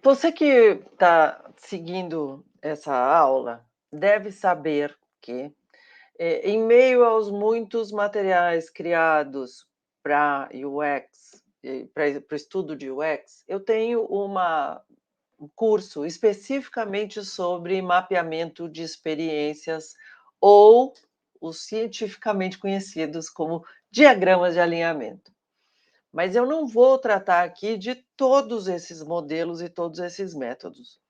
Você que está seguindo essa aula deve saber que, em meio aos muitos materiais criados para UX, para o estudo de UX, eu tenho um curso especificamente sobre mapeamento de experiências ou os cientificamente conhecidos como diagramas de alinhamento. Mas eu não vou tratar aqui de todos esses modelos e todos esses métodos.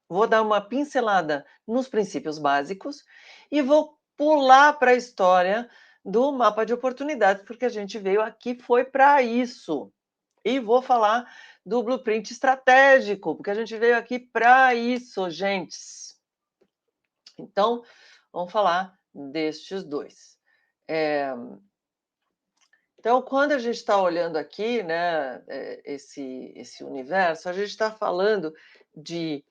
Vou dar uma pincelada nos princípios básicos e vou pular para a história do mapa de oportunidades, porque a gente veio aqui foi para isso. E vou falar do blueprint estratégico, porque a gente veio aqui para isso, gentes. Então, vamos falar destes dois. Então, quando a gente está olhando aqui, né, esse universo, a gente está falando de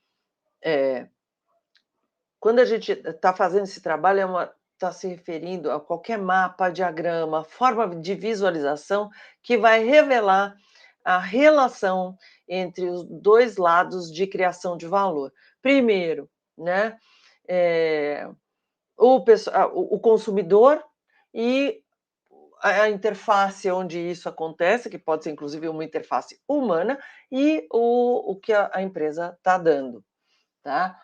quando a gente está fazendo esse trabalho, está se referindo a qualquer mapa, diagrama, forma de visualização que vai revelar a relação entre os dois lados de criação de valor. Primeiro, né, o consumidor e a interface onde isso acontece, que pode ser inclusive uma interface humana, e o que a empresa está dando, tá?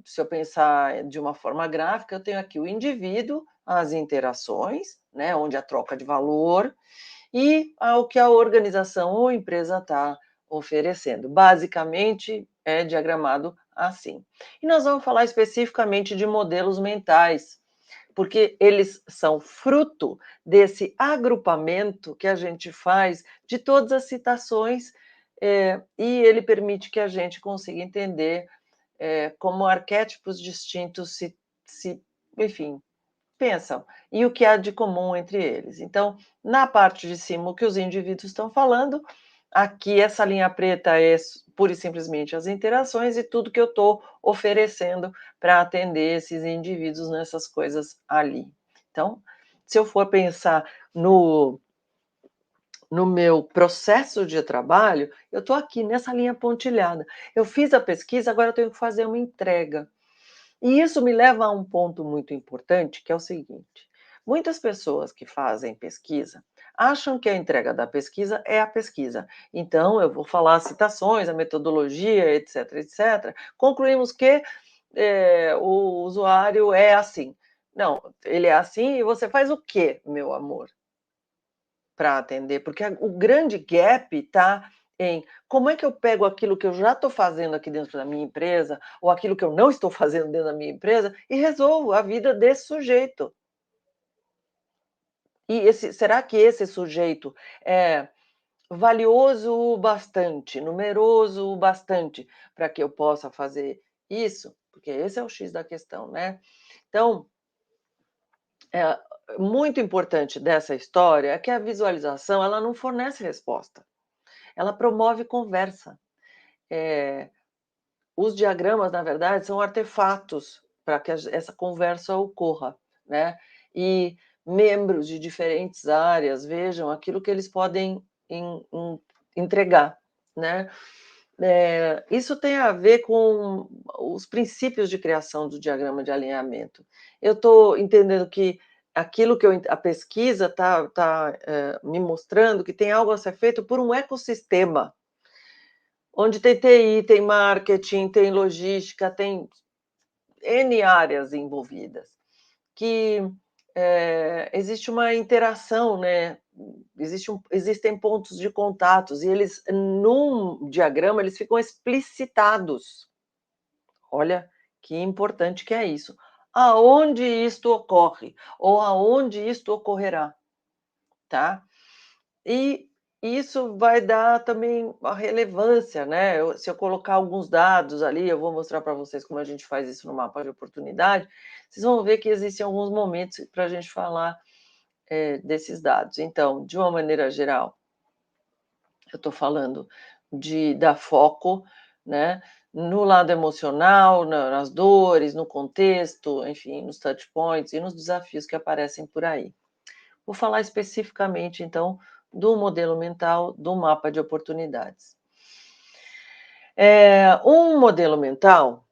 Se eu pensar de uma forma gráfica, eu tenho aqui o indivíduo, as interações, né, onde a troca de valor, e o que a organização ou empresa está oferecendo. Basicamente, é diagramado assim. E nós vamos falar especificamente de modelos mentais, porque eles são fruto desse agrupamento que a gente faz de todas as citações, e ele permite que a gente consiga entender como arquétipos distintos enfim, pensam, e o que há de comum entre eles. Então, na parte de cima, o que os indivíduos estão falando, aqui essa linha preta é pura e simplesmente as interações e tudo que eu estou oferecendo para atender esses indivíduos nessas coisas ali. Então, se eu for pensar no meu processo de trabalho, eu estou aqui nessa linha pontilhada. Eu fiz a pesquisa, agora eu tenho que fazer uma entrega. E isso me leva a um ponto muito importante, que é o seguinte: muitas pessoas que fazem pesquisa acham que a entrega da pesquisa é a pesquisa. Então, eu vou falar as citações, a metodologia, etc, etc. Concluímos que o usuário é assim. Não, ele é assim e você faz o quê, meu amor, para atender? Porque o grande gap está em como é que eu pego aquilo que eu já estou fazendo aqui dentro da minha empresa, ou aquilo que eu não estou fazendo dentro da minha empresa, e resolvo a vida desse sujeito. E será que esse sujeito é valioso o bastante, numeroso o bastante, para que eu possa fazer isso? Porque esse é o X da questão, né? Então, é, muito importante dessa história é que a visualização ela não fornece resposta, ela promove conversa. Os diagramas, na verdade, são artefatos para que essa conversa ocorra, né? E membros de diferentes áreas vejam aquilo que eles podem entregar, né? Isso tem a ver com os princípios de criação do diagrama de alinhamento. Eu estou entendendo que aquilo que a pesquisa está me mostrando que tem algo a ser feito por um ecossistema, onde tem TI, tem marketing, tem logística, tem N áreas envolvidas, que existe uma interação, né? Existem pontos de contatos, e eles, num diagrama, eles ficam explicitados. Olha que importante que é isso. Aonde isto ocorre, ou aonde isto ocorrerá, tá? E isso vai dar também a relevância, né? Se eu colocar alguns dados ali, eu vou mostrar para vocês como a gente faz isso no mapa de oportunidade, vocês vão ver que existem alguns momentos para a gente falar desses dados. Então, de uma maneira geral, eu estou falando de dar foco, né, no lado emocional, nas dores, no contexto, enfim, nos touch points e nos desafios que aparecem por aí. Vou falar especificamente, então, do modelo mental do mapa de oportunidades. Um modelo mental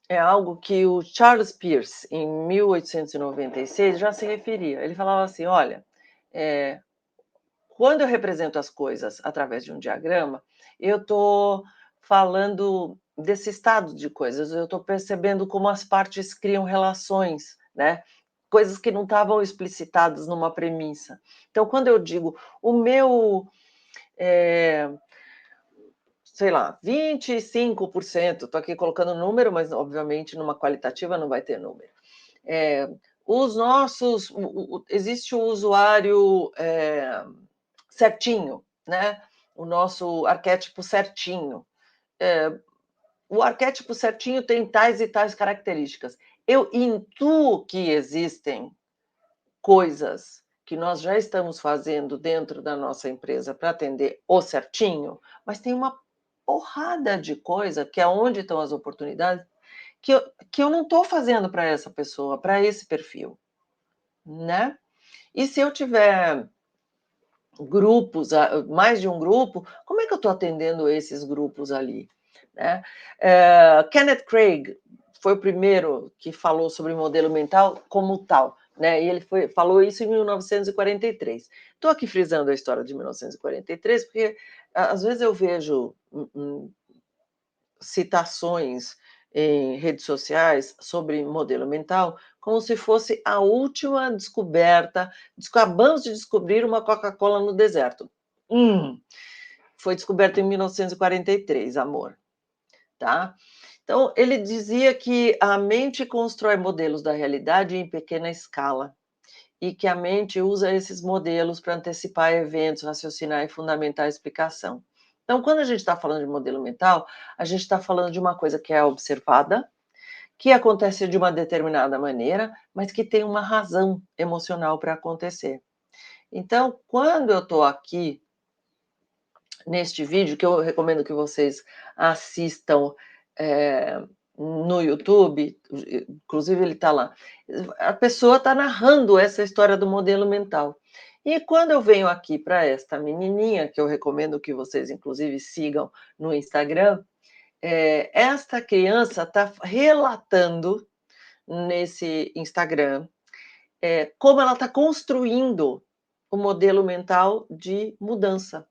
é algo que o Charles Peirce, em 1896, já se referia. Ele falava assim: olha, quando eu represento as coisas através de um diagrama, eu estou falando desse estado de coisas, eu estou percebendo como as partes criam relações, né? Coisas que não estavam explicitadas numa premissa. Então, quando eu digo o meu, sei lá, 25%, estou aqui colocando número, mas obviamente numa qualitativa não vai ter número. Os nossos, existe o usuário certinho, né? O nosso arquétipo certinho. O arquétipo certinho tem tais e tais características. Eu intuo que existem coisas que nós já estamos fazendo dentro da nossa empresa para atender o certinho, mas tem uma porrada de coisa que é onde estão as oportunidades que eu não estou fazendo para essa pessoa, para esse perfil, né? E se eu tiver grupos, mais de um grupo, como é que eu estou atendendo esses grupos ali? Né? Kenneth Craig foi o primeiro que falou sobre modelo mental como tal, né? E ele falou isso em 1943. Estou aqui frisando a história de 1943, porque às vezes eu vejo citações em redes sociais sobre modelo mental como se fosse a última descoberta. Acabamos de descobrir uma Coca-Cola no deserto. Foi descoberto em 1943, amor. Tá? Então, ele dizia que a mente constrói modelos da realidade em pequena escala e que a mente usa esses modelos para antecipar eventos, raciocinar e fundamentar a explicação. Então, quando a gente está falando de modelo mental, a gente está falando de uma coisa que é observada, que acontece de uma determinada maneira, mas que tem uma razão emocional para acontecer. Então, quando eu estou aqui neste vídeo, que eu recomendo que vocês assistam no YouTube, inclusive ele está lá, a pessoa está narrando essa história do modelo mental. E quando eu venho aqui para esta menininha, que eu recomendo que vocês, inclusive, sigam no Instagram, esta criança está relatando nesse Instagram como ela está construindo o modelo mental de mudança.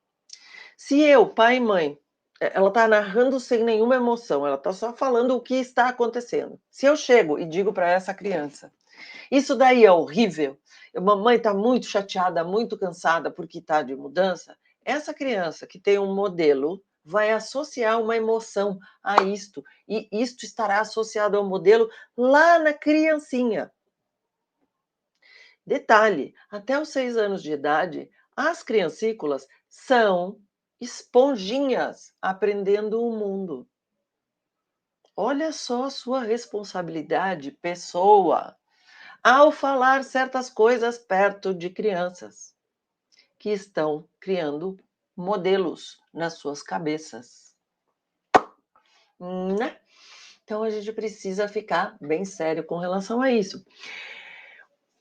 Se eu, pai e mãe, ela está narrando sem nenhuma emoção, ela está só falando o que está acontecendo. Se eu chego e digo para essa criança, isso daí é horrível, a mamãe está muito chateada, muito cansada porque está de mudança, essa criança que tem um modelo vai associar uma emoção a isto, e isto estará associado ao modelo lá na criancinha. Detalhe, até os 6 anos de idade, as criancículas são esponjinhas aprendendo o mundo. Olha só a sua responsabilidade, pessoa, ao falar certas coisas perto de crianças que estão criando modelos nas suas cabeças. Né? Então a gente precisa ficar bem sério com relação a isso.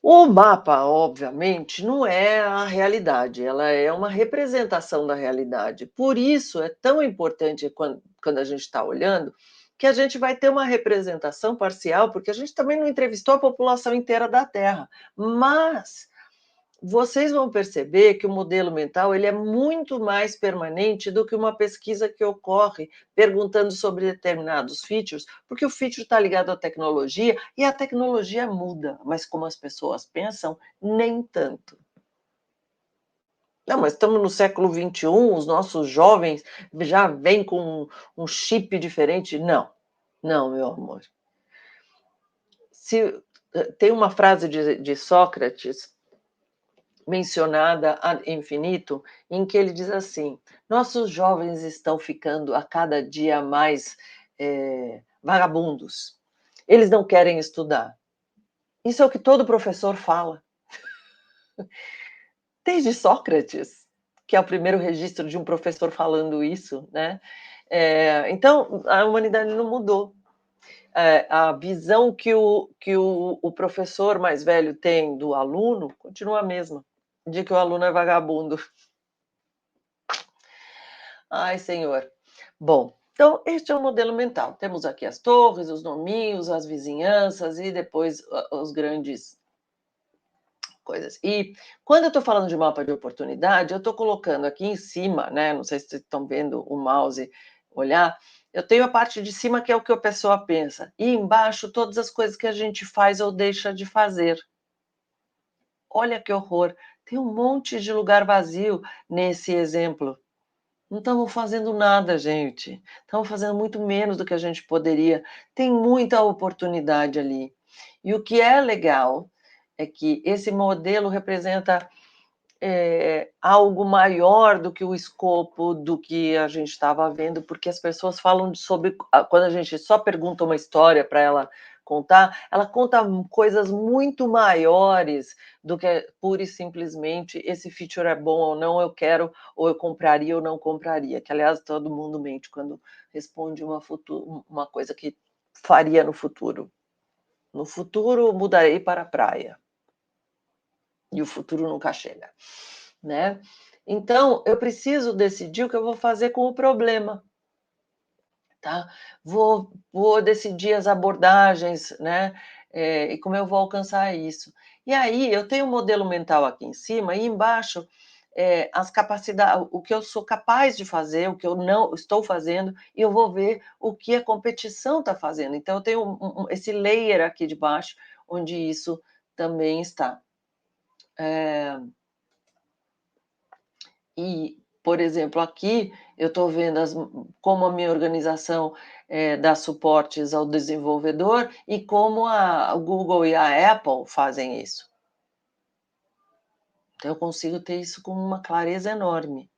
O mapa, obviamente, não é a realidade, ela é uma representação da realidade. Por isso é tão importante quando a gente está olhando, que a gente vai ter uma representação parcial, porque a gente também não entrevistou a população inteira da Terra. Mas vocês vão perceber que o modelo mental ele é muito mais permanente do que uma pesquisa que ocorre perguntando sobre determinados features, porque o feature está ligado à tecnologia e a tecnologia muda, mas como as pessoas pensam, nem tanto. Não, mas estamos no século XXI, os nossos jovens já vêm com um chip diferente. Não, não, meu amor. Tem uma frase de Sócrates mencionada ad infinito, em que ele diz assim: nossos jovens estão ficando a cada dia mais vagabundos. Eles não querem estudar. Isso é o que todo professor fala. Desde Sócrates, que é o primeiro registro de um professor falando isso, né? Então, a humanidade não mudou. A visão que o professor mais velho tem do aluno continua a mesma, de que o aluno é vagabundo. Ai, senhor. Bom, então este é o modelo mental. Temos aqui as torres, os nominhos, as vizinhanças e depois os grandes coisas. E quando eu estou falando de mapa de oportunidade, eu estou colocando aqui em cima, né? Não sei se vocês estão vendo o mouse olhar. Eu tenho a parte de cima que é o que a pessoa pensa, e embaixo todas as coisas que a gente faz ou deixa de fazer. Olha que horror! Tem um monte de lugar vazio nesse exemplo. Não estamos fazendo nada, gente. Estamos fazendo muito menos do que a gente poderia. Tem muita oportunidade ali. E o que é legal é que esse modelo representa algo maior do que o escopo do que a gente estava vendo, porque as pessoas falam sobre. Quando a gente só pergunta uma história para ela conta coisas muito maiores do que pura e simplesmente esse feature é bom ou não, eu quero, ou eu compraria ou não compraria. Que, aliás, todo mundo mente quando responde uma coisa que faria no futuro. No futuro, mudarei para a praia. E o futuro nunca chega, né? Então, eu preciso decidir o que eu vou fazer com o problema, tá? Vou decidir as abordagens, né? E como eu vou alcançar isso. E aí, eu tenho um modelo mental aqui em cima e embaixo as capacidades, o que eu sou capaz de fazer, o que eu não estou fazendo, e eu vou ver o que a competição está fazendo. Então, eu tenho esse layer aqui de baixo, onde isso também está. E, por exemplo, aqui eu estou vendo como a minha organização dá suportes ao desenvolvedor e como a Google e a Apple fazem isso. Então, eu consigo ter isso com uma clareza enorme,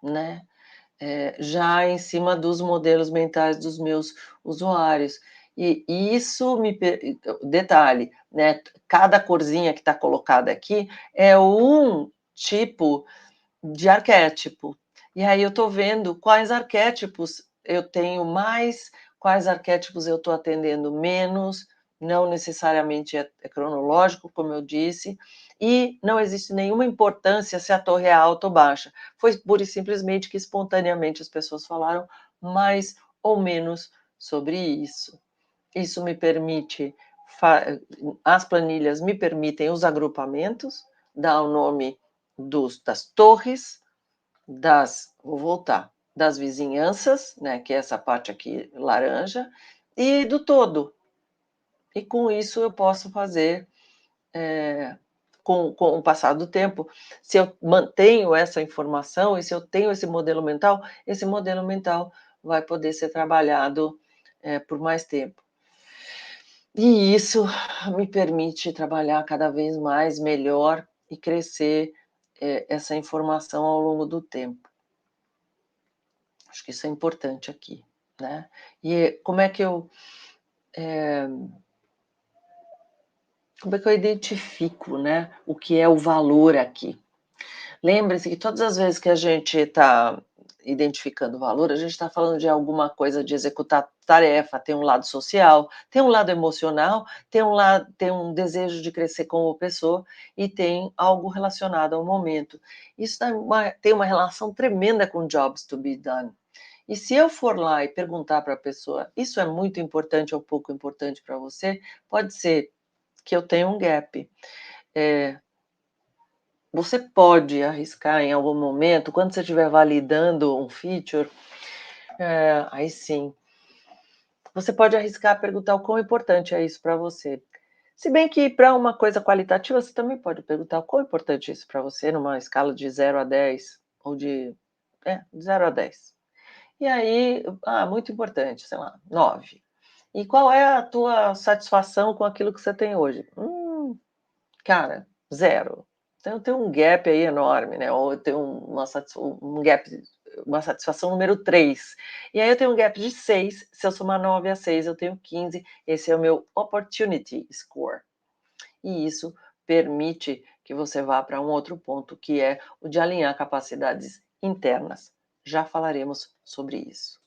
né? Já em cima dos modelos mentais dos meus usuários. E isso detalhe, né? Cada corzinha que está colocada aqui é um tipo de arquétipo. E aí eu estou vendo quais arquétipos eu tenho mais, quais arquétipos eu estou atendendo menos, não necessariamente é cronológico, como eu disse, e não existe nenhuma importância se a torre é alta ou baixa. Foi pura e simplesmente que espontaneamente as pessoas falaram mais ou menos sobre isso. Isso me permite, as planilhas me permitem os agrupamentos, dar o nome das torres, vou voltar, das vizinhanças, né, que é essa parte aqui laranja, e do todo. E com isso eu posso fazer, com o passar do tempo, se eu mantenho essa informação e se eu tenho esse modelo mental vai poder ser trabalhado por mais tempo. E isso me permite trabalhar cada vez mais, melhor e crescer essa informação ao longo do tempo. Acho que isso é importante aqui, né? E como é que eu identifico, né, o que é o valor aqui? Lembre-se que todas as vezes que a gente está identificando valor, a gente está falando de alguma coisa de executar tarefa, tem um lado social, tem um lado emocional, tem um desejo de crescer como pessoa e tem algo relacionado ao momento. Isso tem uma relação tremenda com jobs to be done. E se eu for lá e perguntar para a pessoa, isso é muito importante ou pouco importante para você, pode ser que eu tenha um gap. Você pode arriscar em algum momento, quando você estiver validando um feature, aí sim, você pode arriscar perguntar o quão importante é isso para você. Se bem que para uma coisa qualitativa, você também pode perguntar o quão importante é isso para você, numa escala de 0 a 10, ou de 0 a 10. E aí, muito importante, sei lá, 9. E qual é a tua satisfação com aquilo que você tem hoje? Cara, 0. Então tem um gap aí enorme, né, ou eu tenho um gap, uma satisfação número 3. E aí eu tenho um gap de 6, se eu somar 9 a 6 eu tenho 15, esse é o meu opportunity score. E isso permite que você vá para um outro ponto, que é o de alinhar capacidades internas. Já falaremos sobre isso.